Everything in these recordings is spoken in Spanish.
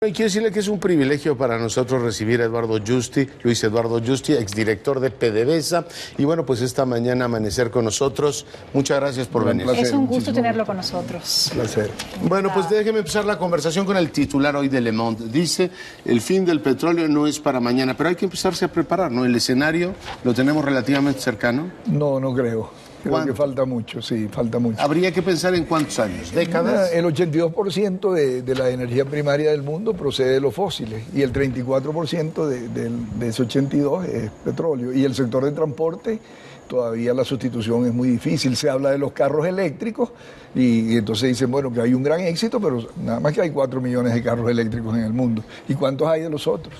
Y quiero decirle que es un privilegio para nosotros recibir a Eduardo Justi, Luis Eduardo Justi, exdirector de PDVSA. Y bueno, pues esta mañana amanecer con nosotros. Muchas gracias por venir. Placer, es un gusto tenerlo con nosotros. Placer. Bueno, pues déjeme empezar la conversación con el titular hoy de Le Monde. Dice, el fin del petróleo no es para mañana, pero hay que empezarse a preparar, ¿no? El escenario lo tenemos relativamente cercano. No, no creo. Creo que falta mucho, sí, falta mucho. ¿Habría que pensar en cuántos años? ¿Décadas? El 82% de la energía primaria del mundo procede de los fósiles y el 34% de ese 82% es petróleo. Y el sector de transporte, todavía la sustitución es muy difícil. Se habla de los carros eléctricos y entonces dicen, bueno, que hay un gran éxito, pero nada más que hay 4 millones de carros eléctricos en el mundo. ¿Y cuántos hay de los otros?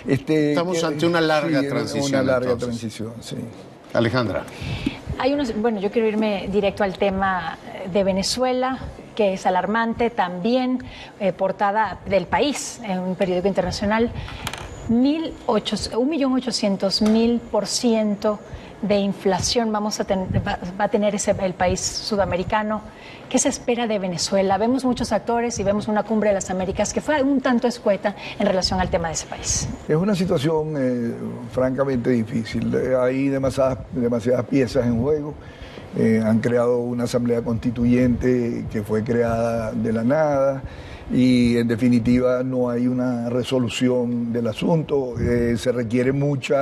Estamos ante una larga transición. Una larga transición, sí. Alejandra. Bueno, yo quiero irme directo al tema de Venezuela, que es alarmante, también portada del País, en un periódico internacional, 1.800.000% de inflación va a tener el país sudamericano. ¿Qué se espera de Venezuela? Vemos muchos actores y vemos una cumbre de las Américas que fue un tanto escueta en relación al tema de ese país. Es una situación francamente difícil. Hay demasiadas piezas en juego. Han creado una asamblea constituyente que fue creada de la nada y en definitiva no hay una resolución del asunto. Se requiere mucho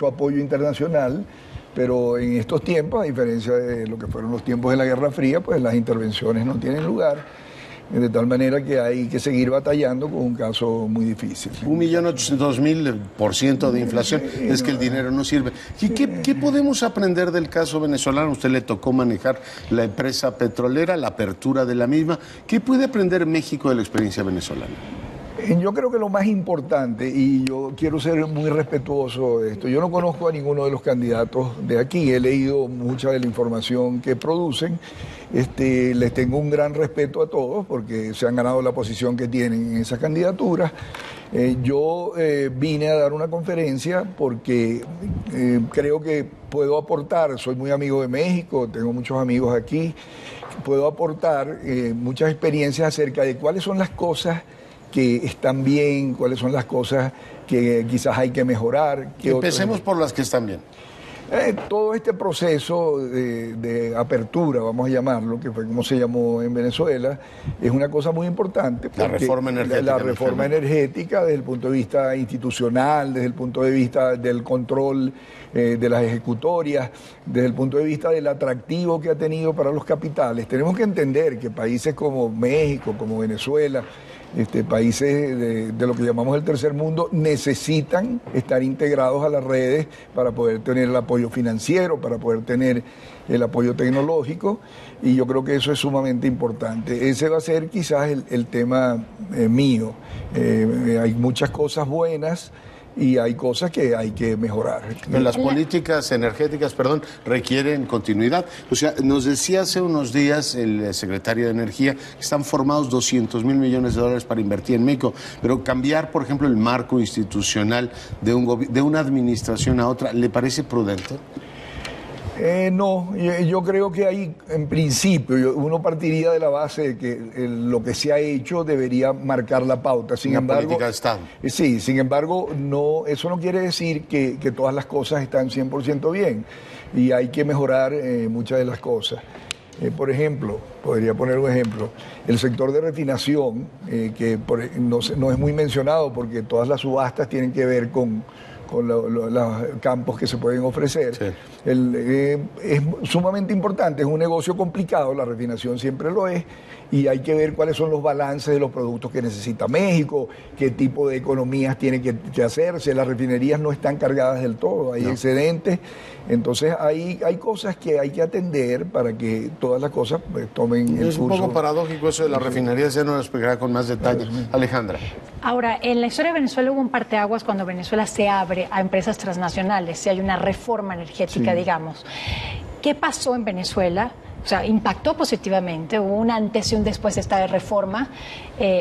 apoyo internacional. Pero en estos tiempos, a diferencia de lo que fueron los tiempos de la Guerra Fría, pues las intervenciones no tienen lugar, de tal manera que hay que seguir batallando con un caso muy difícil. 1.800.000% de inflación, es que el dinero no sirve. ¿Y qué podemos aprender del caso venezolano? A usted le tocó manejar la empresa petrolera, la apertura de la misma. ¿Qué puede aprender México de la experiencia venezolana? Yo creo que lo más importante, y yo quiero ser muy respetuoso de esto, yo no conozco a ninguno de los candidatos de aquí, he leído mucha de la información que producen, les tengo un gran respeto a todos porque se han ganado la posición que tienen en esas candidaturas. Yo vine a dar una conferencia porque creo que puedo aportar, soy muy amigo de México, tengo muchos amigos aquí, puedo aportar muchas experiencias acerca de cuáles son las cosas que están bien, cuáles son las cosas que quizás hay que mejorar. Empecemos por las que están bien. Todo este proceso de apertura, vamos a llamarlo, que fue como se llamó en Venezuela, es una cosa muy importante. La reforma energética. La reforma energética desde el punto de vista institucional, desde el punto de vista del control de las ejecutorias, desde el punto de vista del atractivo que ha tenido para los capitales. Tenemos que entender que países como México, como Venezuela, países de lo que llamamos el tercer mundo necesitan estar integrados a las redes para poder tener el apoyo financiero, para poder tener el apoyo tecnológico, y yo creo que eso es sumamente importante. Ese va a ser quizás el tema mío. Hay muchas cosas buenas y hay cosas que hay que mejorar. Pero las políticas energéticas, requieren continuidad. O sea, nos decía hace unos días el secretario de Energía que están formados 200.000 millones de dólares para invertir en México, pero cambiar, por ejemplo, el marco institucional de una administración a otra, ¿le parece prudente? No, yo creo que ahí, en principio, uno partiría de la base de que lo que se ha hecho debería marcar la pauta. Sin embargo, política de Estado. Sí, sin embargo, eso no quiere decir que todas las cosas están 100% bien y hay que mejorar muchas de las cosas. Por ejemplo, podría poner un ejemplo, el sector de refinación, que no es muy mencionado porque todas las subastas tienen que ver con los campos que se pueden ofrecer. Sí. Es sumamente importante, es un negocio complicado, la refinación siempre lo es, y hay que ver cuáles son los balances de los productos que necesita México, qué tipo de economías tiene que hacerse. Las refinerías no están cargadas del todo, hay excedentes, entonces hay cosas que hay que atender para que todas las cosas tomen el curso. Es un poco paradójico eso de las refinerías, ya nos lo explicará con más detalle. Alejandra. Ahora, en la historia de Venezuela hubo un parteaguas cuando Venezuela se abre a empresas transnacionales, si hay una reforma energética, digamos. ¿Qué pasó en Venezuela? O sea, impactó positivamente, hubo un antes y un después de esta reforma,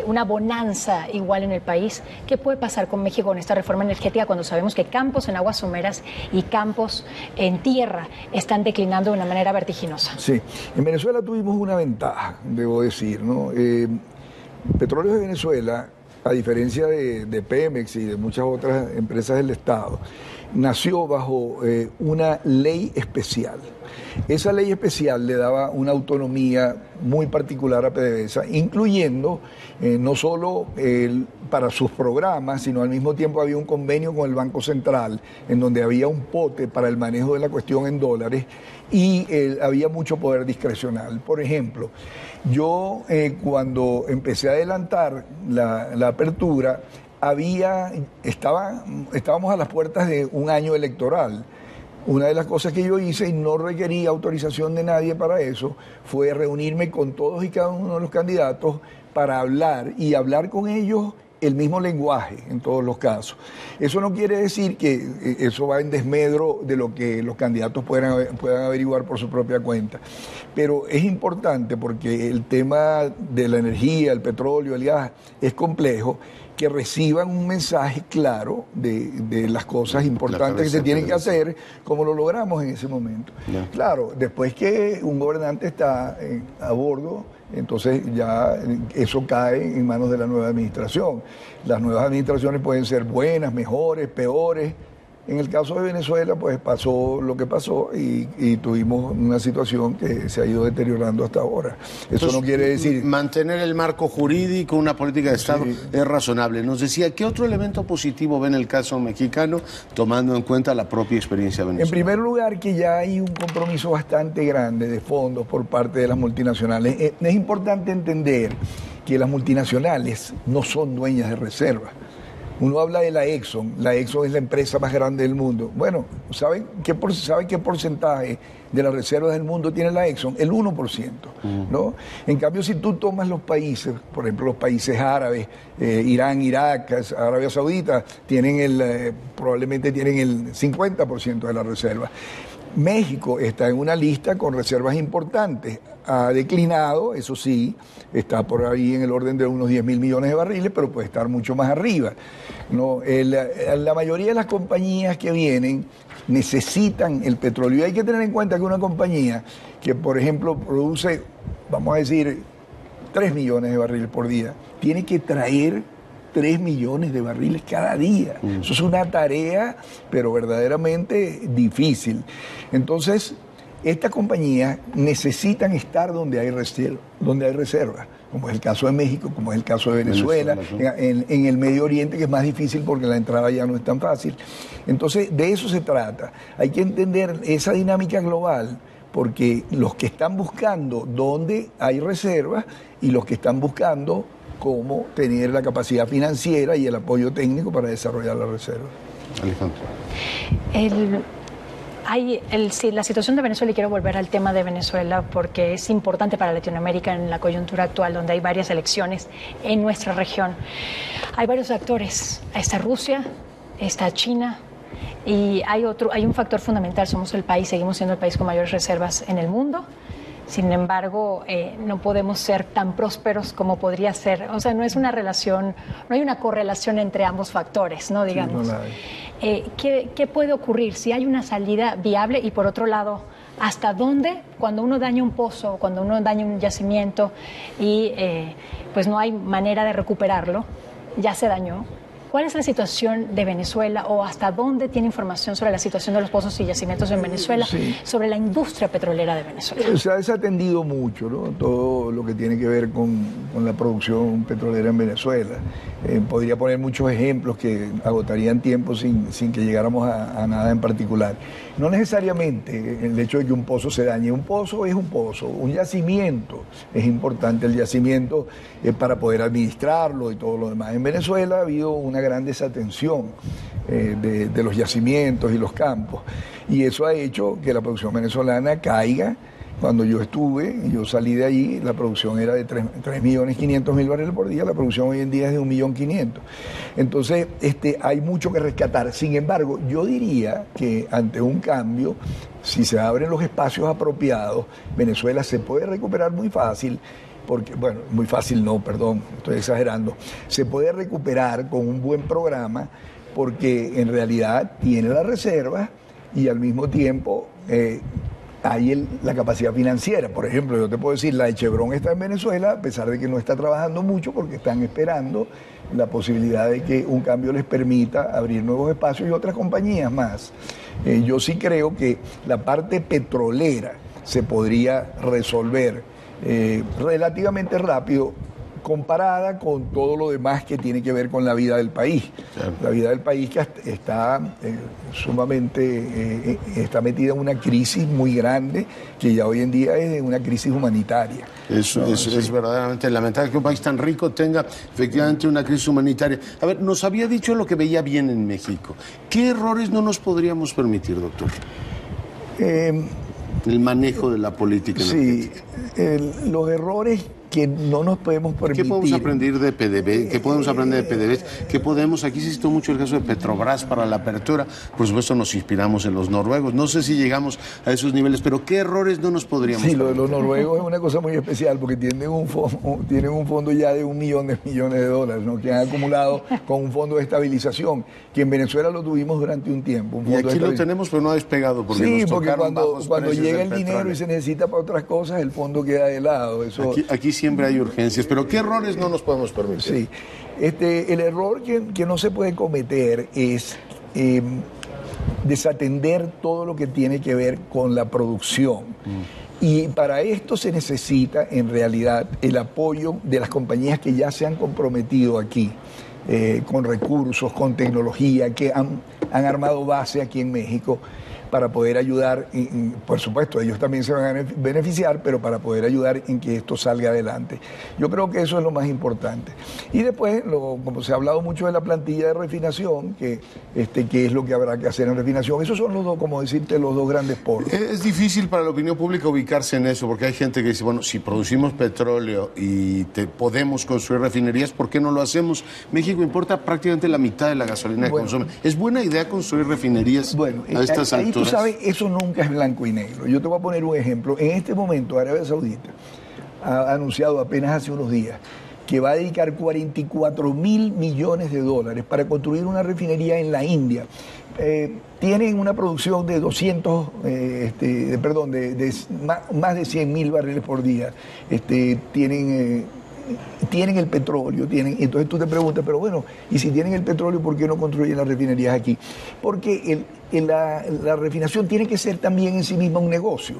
una bonanza igual en el país. ¿Qué puede pasar con México con esta reforma energética cuando sabemos que campos en aguas someras y campos en tierra están declinando de una manera vertiginosa? Sí, en Venezuela tuvimos una ventaja, debo decir, ¿no? Petróleos de Venezuela a diferencia de Pemex y de muchas otras empresas del Estado, nació bajo una ley especial. Esa ley especial le daba una autonomía muy particular a PDVSA, incluyendo no solo para sus programas, sino al mismo tiempo había un convenio con el Banco Central, en donde había un pote para el manejo de la cuestión en dólares y había mucho poder discrecional. Por ejemplo, yo cuando empecé a adelantar la apertura, estábamos a las puertas de un año electoral. Una de las cosas que yo hice, y no requería autorización de nadie para eso, fue reunirme con todos y cada uno de los candidatos para hablar y hablar con ellos el mismo lenguaje en todos los casos. Eso no quiere decir que eso va en desmedro de lo que los candidatos puedan averiguar por su propia cuenta. Pero es importante porque el tema de la energía, el petróleo, el gas, es complejo, que reciban un mensaje claro de las cosas importantes que se tienen que hacer, como lo logramos en ese momento. Yeah. Claro, después que un gobernante está a bordo, entonces ya eso cae en manos de la nueva administración. Las nuevas administraciones pueden ser buenas, mejores, peores. En el caso de Venezuela, pues pasó lo que pasó y tuvimos una situación que se ha ido deteriorando hasta ahora. Eso no quiere decir... Mantener el marco jurídico, una política de Estado, sí, es razonable. Nos decía, ¿qué otro elemento positivo ve en el caso mexicano, tomando en cuenta la propia experiencia venezolana? En primer lugar, que ya hay un compromiso bastante grande de fondos por parte de las multinacionales. Es importante entender que las multinacionales no son dueñas de reservas. Uno habla de la Exxon es la empresa más grande del mundo. Bueno, ¿saben qué porcentaje de las reservas del mundo tiene la Exxon? El 1%, ¿no? En cambio, si tú tomas los países, por ejemplo, los países árabes, Irán, Irak, Arabia Saudita, probablemente tienen el 50% de las reservas. México está en una lista con reservas importantes. Ha declinado, eso sí, está por ahí en el orden de unos 10.000 millones de barriles, pero puede estar mucho más arriba, ¿no? La mayoría de las compañías que vienen necesitan el petróleo. Y hay que tener en cuenta que una compañía que, por ejemplo, produce, vamos a decir, 3 millones de barriles por día, tiene que traer 3 millones de barriles cada día. Eso es una tarea, pero verdaderamente difícil. Entonces, estas compañías necesitan estar donde hay reserva, como es el caso de México, como es el caso de Venezuela, en el Medio Oriente, que es más difícil porque la entrada ya no es tan fácil. Entonces, de eso se trata. Hay que entender esa dinámica global, porque los que están buscando dónde hay reservas y los que están buscando cómo tener la capacidad financiera y el apoyo técnico para desarrollar la reserva. Alejandro. La situación de Venezuela, y quiero volver al tema de Venezuela porque es importante para Latinoamérica en la coyuntura actual, donde hay varias elecciones en nuestra región. Hay varios actores. Está Rusia, está China, y hay un factor fundamental. Seguimos siendo el país con mayores reservas en el mundo. Sin embargo, no podemos ser tan prósperos como podría ser. O sea, no es una relación, no hay una correlación entre ambos factores, ¿no? Digamos. Sí, no la hay. ¿Qué puede ocurrir si hay una salida viable? Y por otro lado, ¿hasta dónde, cuando uno daña un pozo, cuando uno daña un yacimiento y pues no hay manera de recuperarlo, ya se dañó? ¿Cuál es la situación de Venezuela o hasta dónde tiene información sobre la situación de los pozos y yacimientos en Venezuela, sí, sobre la industria petrolera de Venezuela? Se ha desatendido mucho, ¿no? Todo lo que tiene que ver con la producción petrolera en Venezuela. Podría poner muchos ejemplos que agotarían tiempo sin que llegáramos a nada en particular. No necesariamente el hecho de que un pozo se dañe. Un pozo es un pozo, un yacimiento. Es importante el yacimiento para poder administrarlo y todo lo demás. En Venezuela ha habido una gran desatención de los yacimientos y los campos. Y eso ha hecho que la producción venezolana caiga. Cuando yo salí de allí, la producción era de 3.500.000 barriles por día, la producción hoy en día es de 1.500.000. Entonces, hay mucho que rescatar. Sin embargo, yo diría que ante un cambio, si se abren los espacios apropiados, Venezuela se puede recuperar muy fácil. Porque, bueno, muy fácil no, perdón, estoy exagerando. Se puede recuperar con un buen programa porque en realidad tiene la reserva y al mismo tiempo hay la capacidad financiera. Por ejemplo, yo te puedo decir, la de Chevron está en Venezuela, a pesar de que no está trabajando mucho, porque están esperando la posibilidad de que un cambio les permita abrir nuevos espacios y otras compañías más. Yo sí creo que la parte petrolera se podría resolver relativamente rápido, comparada con todo lo demás que tiene que ver con la vida del país. Claro. La vida del país que está sumamente, está metida en una crisis muy grande, que ya hoy en día es una crisis humanitaria. Es verdaderamente lamentable que un país tan rico tenga efectivamente una crisis humanitaria. A ver, nos había dicho lo que veía bien en México. ¿Qué errores no nos podríamos permitir, doctor? El manejo de la política energética. Sí, los errores que no nos podemos permitir. ¿Qué podemos aprender de PDVSA? ¿Qué podemos aprender de PDVSA? ¿Qué podemos? Aquí se citó mucho el caso de Petrobras para la apertura. Por supuesto nos inspiramos en los noruegos. No sé si llegamos a esos niveles, pero ¿qué errores no nos podríamos permitir? Sí, lo de los noruegos es una cosa muy especial porque tienen un fondo ya de $1 millón de millones de dólares, ¿no? Que han acumulado con un fondo de estabilización, que en Venezuela lo tuvimos durante un tiempo. Y aquí lo tenemos, pero no ha despegado. Porque sí, nos porque cuando llega el dinero petróleo y se necesita para otras cosas, el fondo queda de lado. Eso... Aquí siempre hay urgencias, pero ¿qué errores no nos podemos permitir? Sí, el error que no se puede cometer es desatender todo lo que tiene que ver con la producción. Y para esto se necesita, en realidad, el apoyo de las compañías que ya se han comprometido aquí, con recursos, con tecnología, que han armado base aquí en México, para poder ayudar, por supuesto, ellos también se van a beneficiar, pero para poder ayudar en que esto salga adelante. Yo creo que eso es lo más importante. Y después, como se ha hablado mucho de la plantilla de refinación, que es lo que habrá que hacer en refinación, esos son los dos, como decirte, los dos grandes polos. Es difícil para la opinión pública ubicarse en eso, porque hay gente que dice, bueno, si producimos petróleo y podemos construir refinerías, ¿por qué no lo hacemos? México importa prácticamente la mitad de la gasolina que consume. ¿Es buena idea construir refinerías a estas alturas? Tú sabes, eso nunca es blanco y negro. Yo te voy a poner un ejemplo. En este momento, Arabia Saudita ha anunciado apenas hace unos días que va a dedicar $44 mil millones para construir una refinería en la India. Tienen una producción de más de 100.000 barriles por día. Tienen el petróleo, entonces tú te preguntas, pero bueno, y si tienen el petróleo, ¿por qué no construyen las refinerías aquí? Porque la refinación tiene que ser también en sí misma un negocio.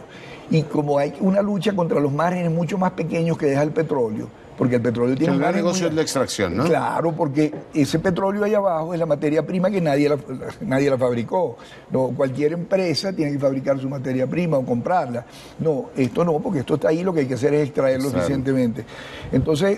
Y como hay una lucha contra los márgenes mucho más pequeños que deja el petróleo, porque el petróleo tiene un gran negocio es la extracción, ¿no? Claro, porque ese petróleo ahí abajo es la materia prima que nadie la fabricó. No, cualquier empresa tiene que fabricar su materia prima o comprarla. No, esto no, porque esto está ahí, lo que hay que hacer es extraerlo eficientemente. Entonces,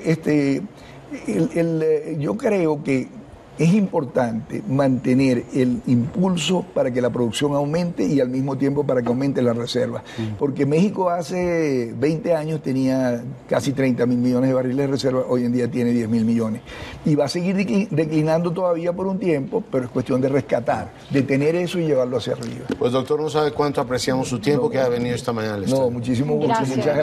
yo creo que es importante mantener el impulso para que la producción aumente y al mismo tiempo para que aumente la reserva. Porque México hace 20 años tenía casi 30 mil millones de barriles de reserva, hoy en día tiene 10 mil millones. Y va a seguir declinando todavía por un tiempo, pero es cuestión de rescatar, de tener eso y llevarlo hacia arriba. Pues doctor, no sabe cuánto apreciamos su tiempo que ha venido esta mañana al estudio. No, muchísimo gusto, muchas gracias.